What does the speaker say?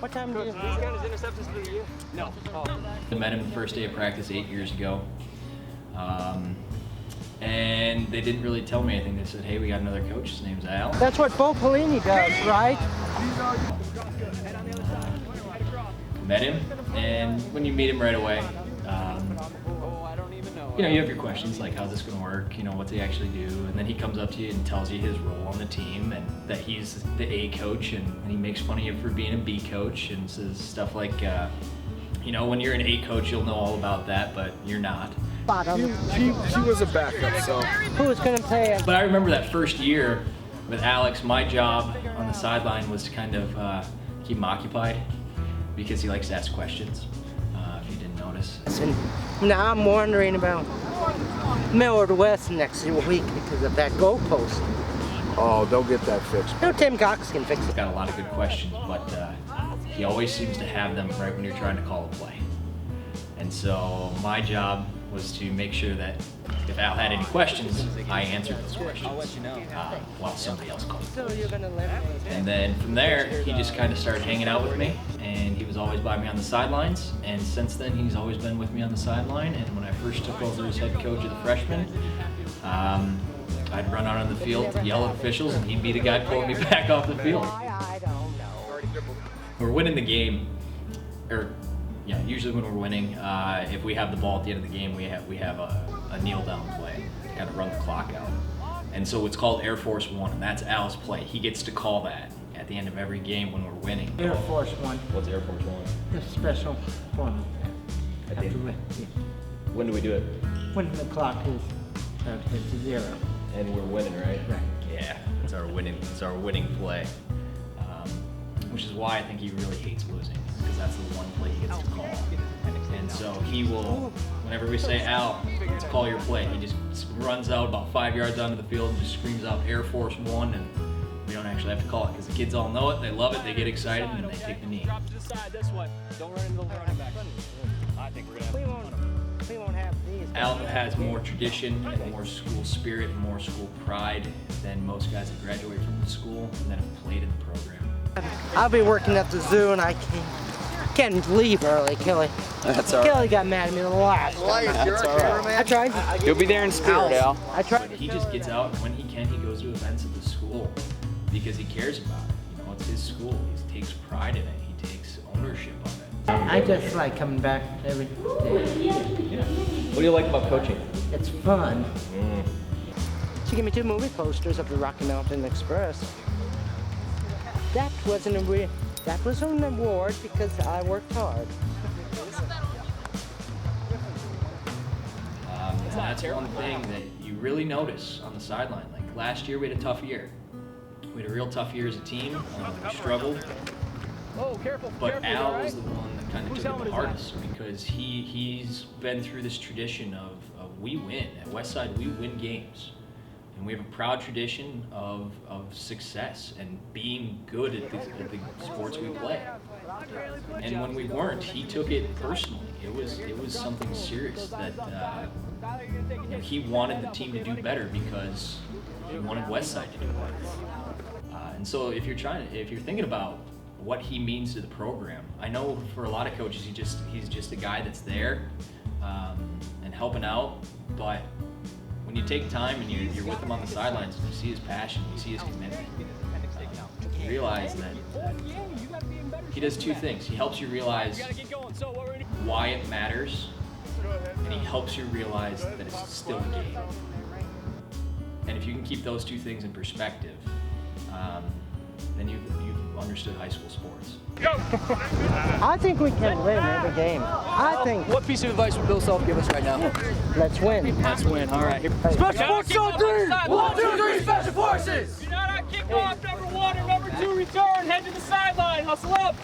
What time do you? He's got his interceptions for the year? No. Oh. I met him the first day of practice 8 years ago. And they didn't really tell me anything. They said, hey, we got another coach. His name's Al. That's what Bo Pelini does, right? Met him, and when you meet him right away, you know, you have your questions like, how's this going to work? You know, what's he actually do? And then he comes up to you and tells you his role on the team and that he's the A coach, and he makes fun of you for being a B coach and says stuff like, you know, when you're an A coach, you'll know all about that, but you're not. She was a backup, so. Who's going to play him? But I remember that first year with Alex, my job on the sideline was to kind of keep him occupied because he likes to ask questions, if you didn't notice. Now I'm wondering about Millard West next week because of that goalpost. Oh, they'll get that fixed. No, Tim Cox can fix He's it. got a lot of good questions, but he always seems to have them right when you're trying to call a play. And so my job was to make sure that if Al had any questions, I answered those questions while somebody else called. So you're going to let me. And then from there, he just kind of started hanging out with me, and he was always by me on the sidelines. And since then, he's always been with me on the sideline. And when I first took over as head coach of the freshmen, I'd run out on the field to yell at officials, and he'd be the guy pulling me back off the field. I don't know. We're winning the game, or yeah, usually when we're winning, if we have the ball at the end of the game, we have a kneel down play to kind of run the clock out. And so it's called Air Force One, and that's Al's play. He gets to call that at the end of every game when we're winning. Air Force One. What's Air Force One? The special one. When do we do it? When the clock is hits zero. And we're winning, right? Right. Yeah, it's our winning play. Which is why I think he really hates losing, because that's the one play he gets to call. And so he will, whenever we say, Al, let's call your play, he just runs out about 5 yards onto the field and just screams out Air Force One, and we don't actually have to call it because the kids all know it, they love it, they get excited, and they take the knee. Drop to the side this way. Don't run into the running back. I think we're going to We won't have these. Al has more tradition and more school spirit and more school pride than most guys that graduate from the school and that have played in the program. I'll be working at the zoo and I can't leave early, Kelly. That's all right. Kelly got mad at me the last time. That's all right. I tried. You'll be there in spirit, Al. I tried. He just gets out, and when he can, he goes to events at the school because he cares about it. You know, it's his school. He takes pride in it. He takes ownership of it. I just like coming back every day. Yeah. What do you like about coaching? It's fun. She gave me 2 movie posters of the Rocky Mountain Express. That was an award because I worked hard. And that's one thing that you really notice on the sideline. Like last year, we had a tough year. We had a real tough year as a team. We struggled. Oh, careful. But Al was the one that kind of took it the hardest because he's been through this tradition of we win. At Westside, we win games. And we have a proud tradition of success and being good at the sports we play. And when we weren't, he took it personally. It was something serious that you know, he wanted the team to do better because he wanted Westside to do better. And so if you're thinking about what he means to the program, I know for a lot of coaches he's just a guy that's there and helping out, but when you take time and you're with him on the sidelines and you see his passion, you see his commitment, you realize that he does 2 things. He helps you realize why it matters, and he helps you realize that it's still a game. And if you can keep those 2 things in perspective, then you've understood high school sports. I think we can win every game. I think. What piece of advice would Bill Self give us right now? Let's win. Let's win. All right. Special Forces on 3! 1, 2, 3, Special Forces! Do not kick off number 1 or number 2 return. Head to the sideline. Hustle up.